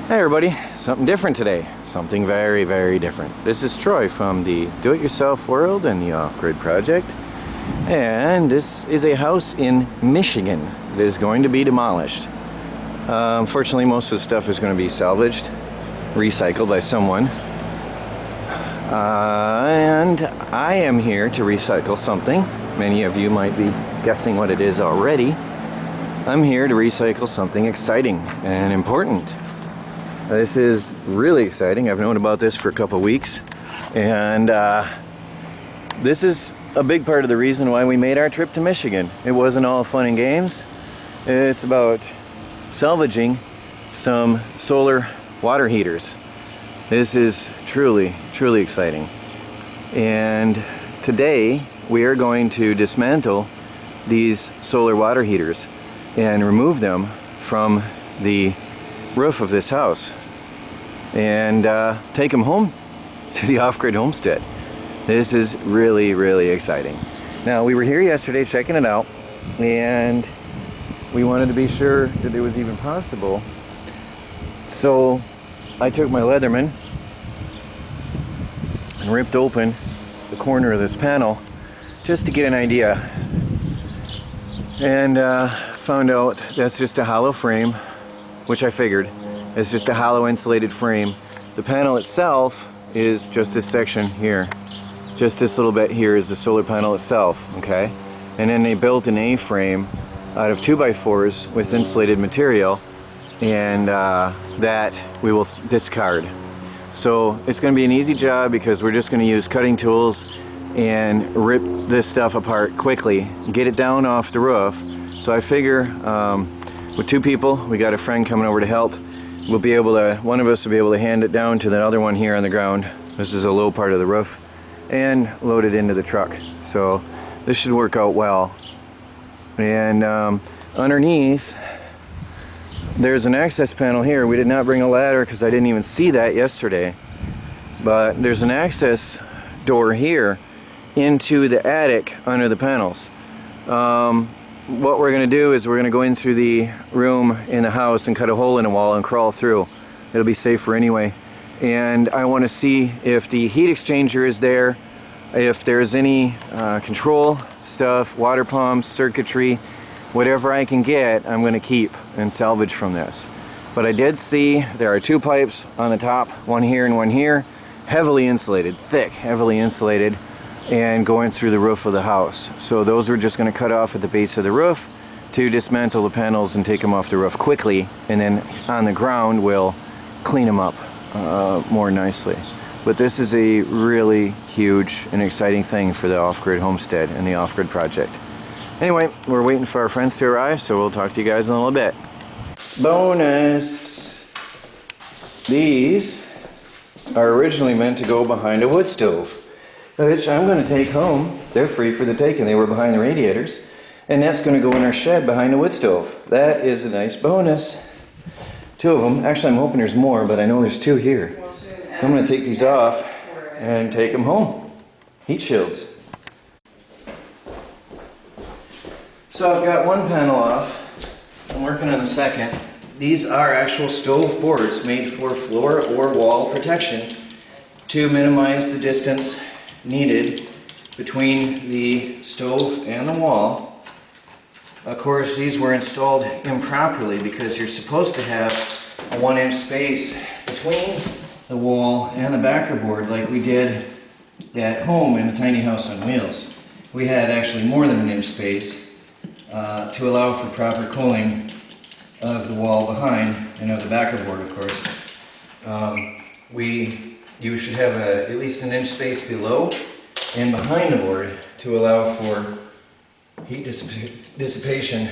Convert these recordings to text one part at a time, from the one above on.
Hey everybody, something different today. Something very, very different. This is Troy from the Do-It-Yourself World and the Off-Grid Project. And this is a house in Michigan that is going to be demolished. Unfortunately, most of the stuff is going to be salvaged, recycled by someone. And I am here to recycle something. Many of you might be guessing what it is already. I'm here to recycle something exciting and important. This is really exciting. I've known about this for a couple weeks, and this is a big part of the reason why we made our trip to Michigan. It wasn't all fun and games. It's about salvaging some solar water heaters. This is truly, truly exciting. And today we are going to dismantle these solar water heaters and remove them from the roof of this house and take them home to the Off-Grid homestead. This is really, really exciting. Now, we were here yesterday checking it out, and we wanted to be sure that it was even possible. So I took my Leatherman and ripped open the corner of this panel just to get an idea, and found out that's just a hollow frame, which I figured is just a hollow insulated frame. The panel itself is just this section here. Just this little bit here is the solar panel itself, okay? And then they built an A-frame out of 2x4s with insulated material, and that we will discard. So it's gonna be an easy job because we're just gonna use cutting tools and rip this stuff apart quickly, get it down off the roof. So I figure with two people, we got a friend coming over to help. We'll be able to, one of us will be able to hand it down to the other one here on the ground. This is a low part of the roof, and load it into the truck. So this should work out well. And underneath, there's an access panel here. We did not bring a ladder because I didn't even see that yesterday. But there's an access door here into the attic under the panels. What we're going to do is we're going to go in through the room in the house and cut a hole in the wall and crawl through. It'll be safer anyway. And I want to see if the heat exchanger is there, if there's any control stuff, water pumps, circuitry, whatever I can get, I'm going to keep and salvage from this. But I did see there are two pipes on the top, one here and one here, heavily insulated, thick, heavily insulated, and going through the roof of the house. So those we're just going to cut off at the base of the roof to dismantle the panels and take them off the roof quickly, and then on the ground we'll clean them up more nicely. But this is a really huge and exciting thing for the Off-Grid homestead and the Off-Grid project. Anyway, we're waiting for our friends to arrive, so we'll talk to you guys in a little bit. Bonus! These are originally meant to go behind a wood stove, which I'm going to take home. They're free for the taking. They were behind the radiators, and that's going to go in our shed behind the wood stove. That is a nice bonus. Two of them. Actually, I'm hoping there's more, but I know there's two here. So I'm going to take these off and take them home. Heat shields. So I've got one panel off. I'm working on the second. These are actual stove boards made for floor or wall protection to minimize the distance needed between the stove and the wall. Of course, these were installed improperly because you're supposed to have a 1-inch space between the wall and the backer board like we did at home in the tiny house on wheels. We had actually more than 1-inch space to allow for proper cooling of the wall behind and of the backer board, of course. You should have at least 1-inch space below and behind the board to allow for heat dissipation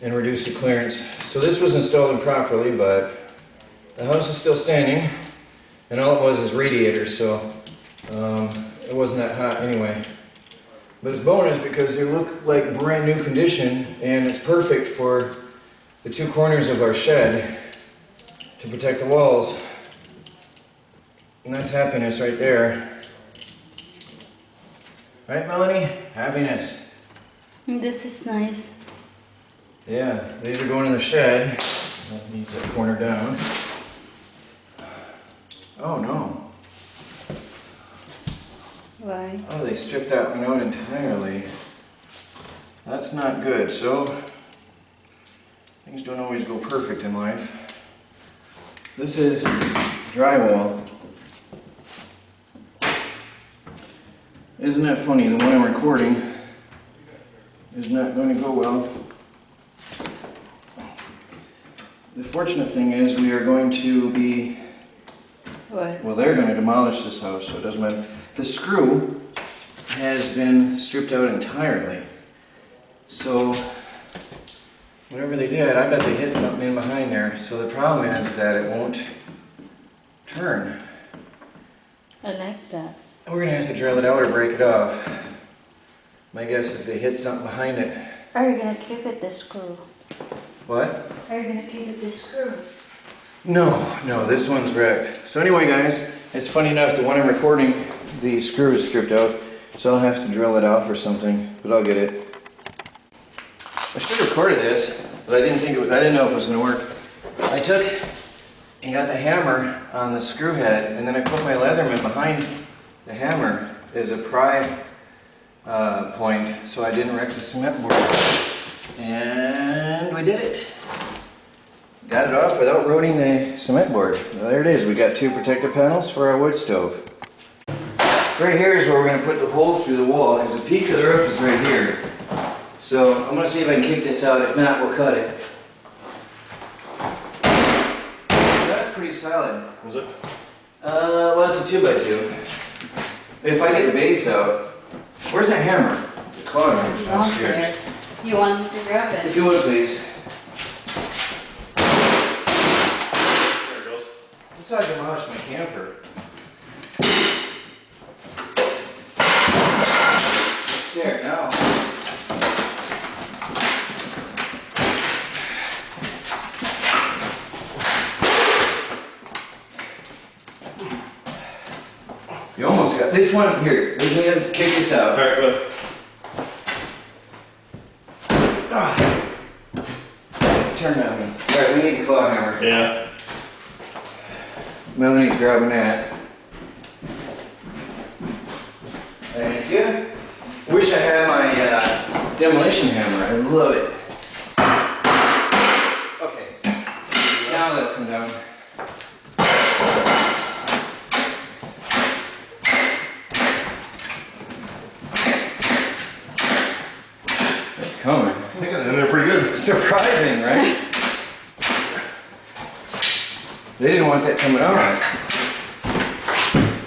and reduce the clearance. So this was installed improperly, but the house is still standing, and all it was is radiators, so it wasn't that hot anyway. But it's bonus because they look like brand new condition, and it's perfect for the two corners of our shed to protect the walls. And that's happiness right there. Right, Melanie? Happiness. This is nice. Yeah, these are going in the shed. That needs that corner down. Oh no. Why? Oh, they stripped that one out entirely. That's not good. So, things don't always go perfect in life. This is drywall. Isn't that funny? The one I'm recording is not going to go well. The fortunate thing is we are going to be, What? well, they're going to demolish this house, so it doesn't matter. The screw has been stripped out entirely. So, whatever they did, I bet they hit something in behind there. So the problem is that it won't turn. I like that. We're going to have to drill it out or break it off. My guess is they hit something behind it. Are you gonna keep it the screw? What? Are you gonna keep it the screw? No, this one's wrecked. So anyway, guys, it's funny enough, the one I'm recording, the screw is stripped out, so I'll have to drill it off or something, but I'll get it. I should have recorded this, but I didn't know if it was going to work. I took and got the hammer on the screw head, and then I put my Leatherman behind the hammer as a pry point, so I didn't wreck the cement board. And we did it. Got it off without ruining the cement board. Well, there it is. We got 2 protective panels for our wood stove. Right here is where we're going to put the hole through the wall, because the peak of the roof is right here. So I'm going to see if I can kick this out. If not, we'll cut it. That's pretty solid. Was it? Well, it's a 2x2. If I get the base out, where's that hammer? The claw hammer downstairs. Downstairs. You want me to grab If it? you would, please. There it goes. This is how I demolish my camper. There, now. You almost got this one here. Let me kick this out. Alright, good. Turn that one. Alright, we need a claw hammer. Yeah. Melanie's grabbing that. Thank you. Wish I had my demolition hammer. I love it. Okay. Now let it come down. It's coming. I got it in there pretty good. Surprising, right? They didn't want that coming out.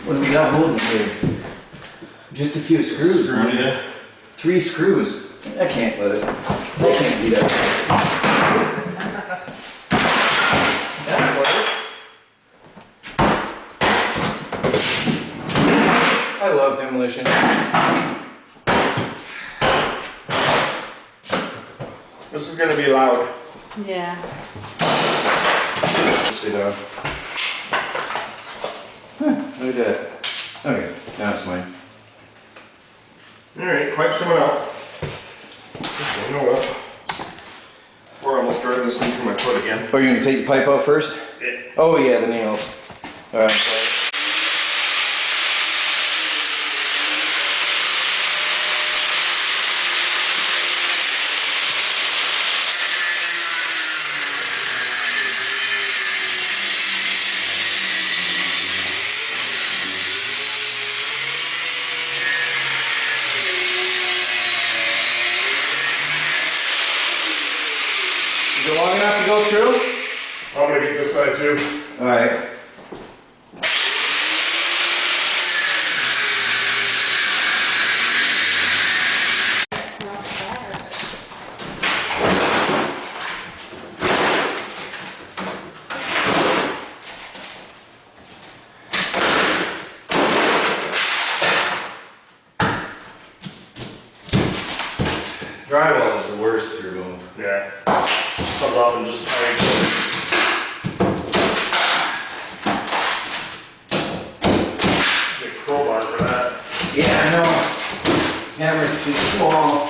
What do we got holding here? Just a few screws. Yeah. 3 screws. I can't let it. I can't beat up. That'll work. I love demolition. This is gonna be loud. Yeah. Sit down. Look at that. Okay, now it's mine. Alright, pipe's coming out. You know what? Before I almost drive this thing through my foot again. Oh, you're gonna take the pipe out first? Yeah. Oh yeah, the nails. Alright, sorry. Is it long enough to go through? I'm gonna get this side too. Alright. Smells bad. Drywall is the worst to remove. Yeah. Comes off and just get a crowbar for that. Yeah, I know. Hammer's too small.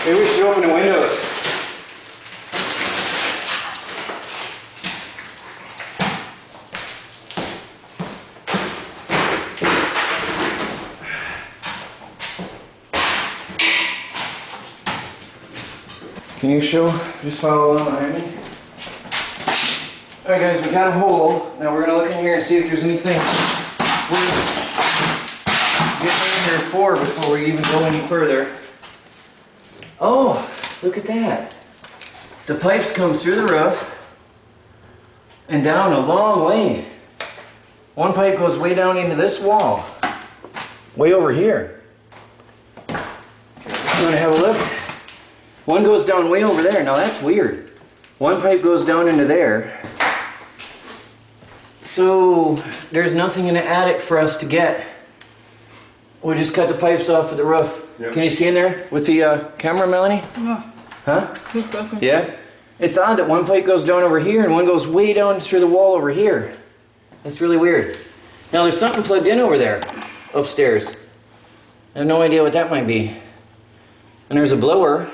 Maybe we should open the windows. Can you just follow along behind me? Alright guys, we got a hole. Now we're gonna look in here and see if there's anything we're getting in here for before we even go any further. Oh, look at that. The pipes come through the roof and down a long way. One pipe goes way down into this wall. Way over here. You wanna have a look? One goes down way over there. Now that's weird. One pipe goes down into there. So there's nothing in the attic for us to get. We just cut the pipes off of the roof. Yep. Can you see in there with the camera, Melanie? Yeah. Huh? Keep looking. Yeah? It's odd that one pipe goes down over here and one goes way down through the wall over here. That's really weird. Now there's something plugged in over there, upstairs. I have no idea what that might be. And there's a blower.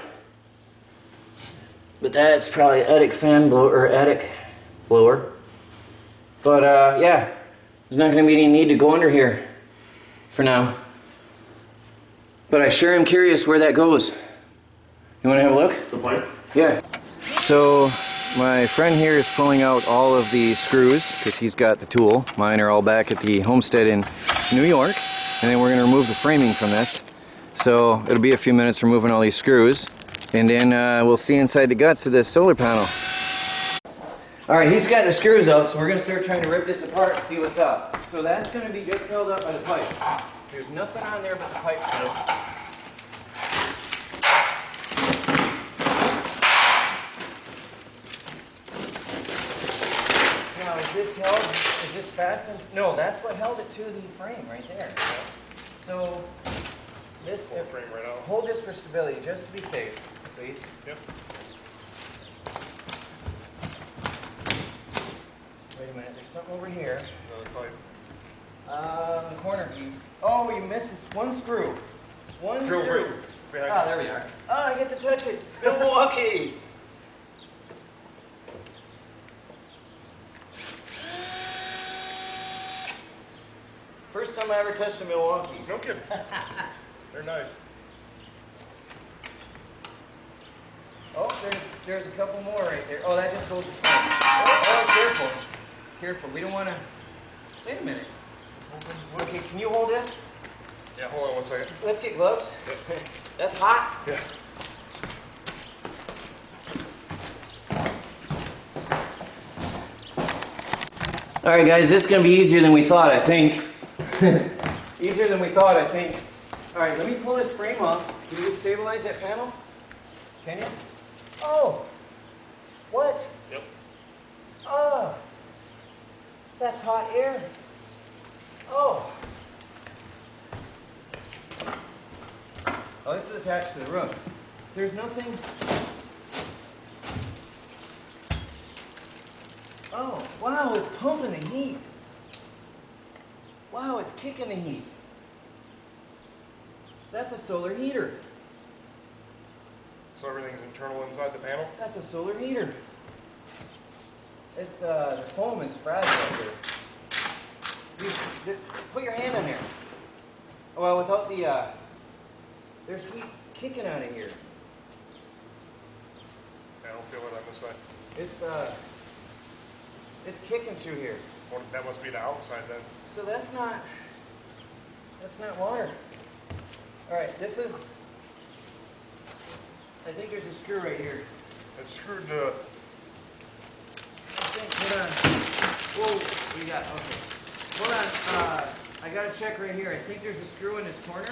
But that's probably attic fan blower, or attic blower. But yeah, there's not gonna be any need to go under here for now. But I sure am curious where that goes. You wanna have a look? The pipe? Yeah. So my friend here is pulling out all of the screws because he's got the tool. Mine are all back at the homestead in New York. And then we're gonna remove the framing from this. So it'll be a few minutes removing all these screws. And then we'll see inside the guts of this solar panel. All right, he's got the screws out, so we're gonna start trying to rip this apart and see what's up. So that's gonna be just held up by the pipes. There's nothing on there but the pipes now. Now, is this held, is this fastened? No, that's what held it to the frame right there. So, this, Pull the frame right out. hold this for stability, just to be safe, please. Yep. Wait a minute, there's something over here. Another pipe. The corner piece. Oh, you missed this one screw. One Drill screw. right behind Ah, you. there we are. Ah, I get to touch it. Milwaukee. First time I ever touched a Milwaukee. No kidding. They're nice. Oh, there's a couple more right there. Oh, that just goes. Oh, careful. Careful. We don't want to. Wait a minute. Okay, can you hold this? Yeah, hold on one second. Let's get gloves. Yep. That's hot. Yeah. All right, guys, this is going to be easier than we thought, I think. Easier than we thought, I think. All right, let me pull this frame off. Can you stabilize that panel? Can you? Oh, what? Yep. Oh, that's hot air. Oh. Oh, this is attached to the roof. There's nothing. Oh, wow, it's pumping the heat. Wow, it's kicking the heat. That's a solar heater. So everything's internal inside the panel? That's a solar heater. It's, the foam is fragile here. Put your hand on there. Well, without the, there's heat kicking out of here. I don't feel it on this side. It's kicking through here. Well, that must be the outside then. So that's not water. All right, this is, I think there's a screw right here. It's screwed to... I think, hold on. Whoa, what do you got? Okay. Hold on, I gotta check right here. I think there's a screw in this corner.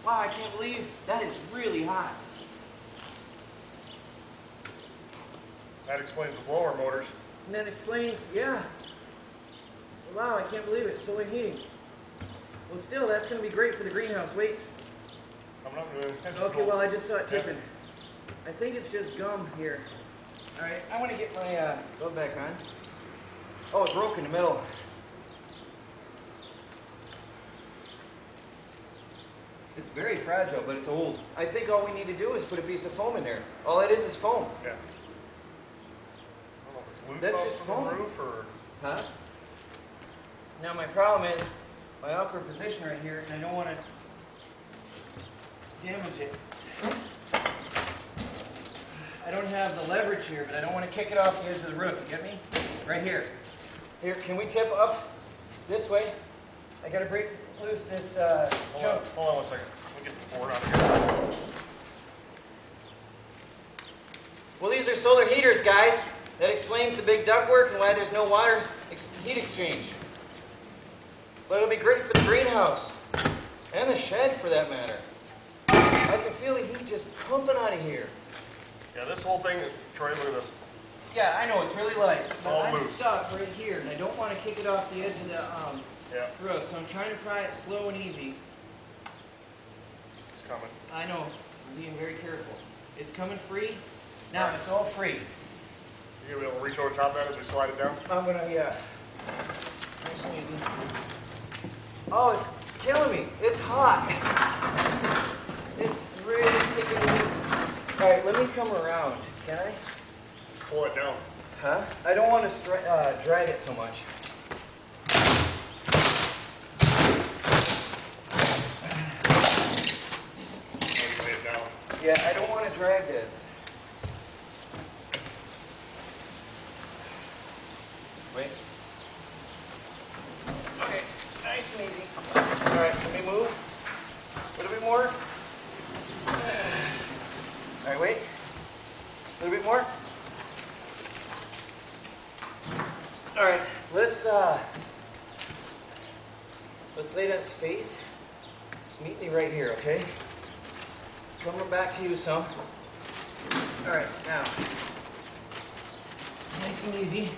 Wow, I can't believe that is really hot. That explains the blower motors. And that explains, yeah. Wow, I can't believe it, solar heating. Well, still, that's gonna be great for the greenhouse. Wait. I'm not doing... Okay, well, I just saw it tipping. I think it's just gum here. All right, I want to get my glove back on. Oh, it broke in the middle. It's very fragile, but it's old. I think all we need to do is put a piece of foam in there. All it is foam. Yeah. I don't know if it's loose That's off just the foam. roof or. Huh? Now my problem is my awkward position right here, and I don't want to damage it. I don't have the leverage here, but I don't want to kick it off the edge of the roof. You get me? Right here. Here, can we tip up this way? I gotta break loose this jump. Hold on 1 second. Let me get the board out here. Well, these are solar heaters, guys. That explains the big ductwork and why there's no water heat exchange. But it'll be great for the greenhouse and the shed, for that matter. I can feel the heat just pumping out of here. Yeah, this whole thing, Troy, look at this. Yeah, I know it's really light, but all I'm loose. stuck right here, and I don't want to kick it off the edge of the Yeah, roof. So I'm trying to pry it slow and easy. it's coming. I know. I'm being very careful. It's coming free. Now it's all free. You gonna be able to reach over top of that as we slide it down? I'm gonna, yeah. Nice and easy. Oh, it's killing me. It's hot. It's really kicking me. All right, let me come around. Can I? Just pull it down. Huh? I don't want to drag it so much. Maybe lay it down. Yeah, I don't want to drag this. Wait. Okay, nice and easy. All right, can we move? A little bit more. All right, wait. A little bit more. All right, let's lay it on its face. Meet me right here, okay? Coming back to you some. All right, now, nice and easy.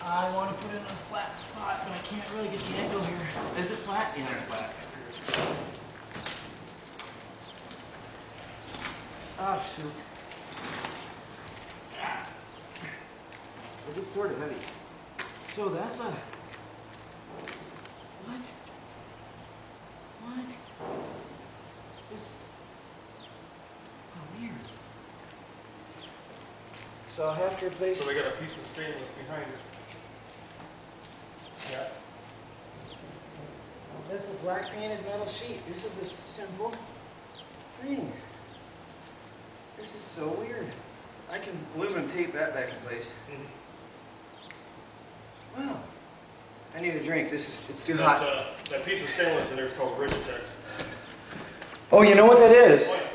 I want to put it in a flat spot, but I can't really get the angle here. Is it flat? Yeah, it's flat. Oh, shoot. It is sort of heavy. So that's a... What? What? This... Oh, weird. So I'll have to replace... So they got a piece of stainless behind it. Yeah. That's a black painted metal sheet. This is a simple thing. This is so weird. I can aluminum tape that back in place. Wow. I need a drink. It's too hot. That piece of stainless in there is called Rigitex. Oh, you know what that is? Oh, yeah.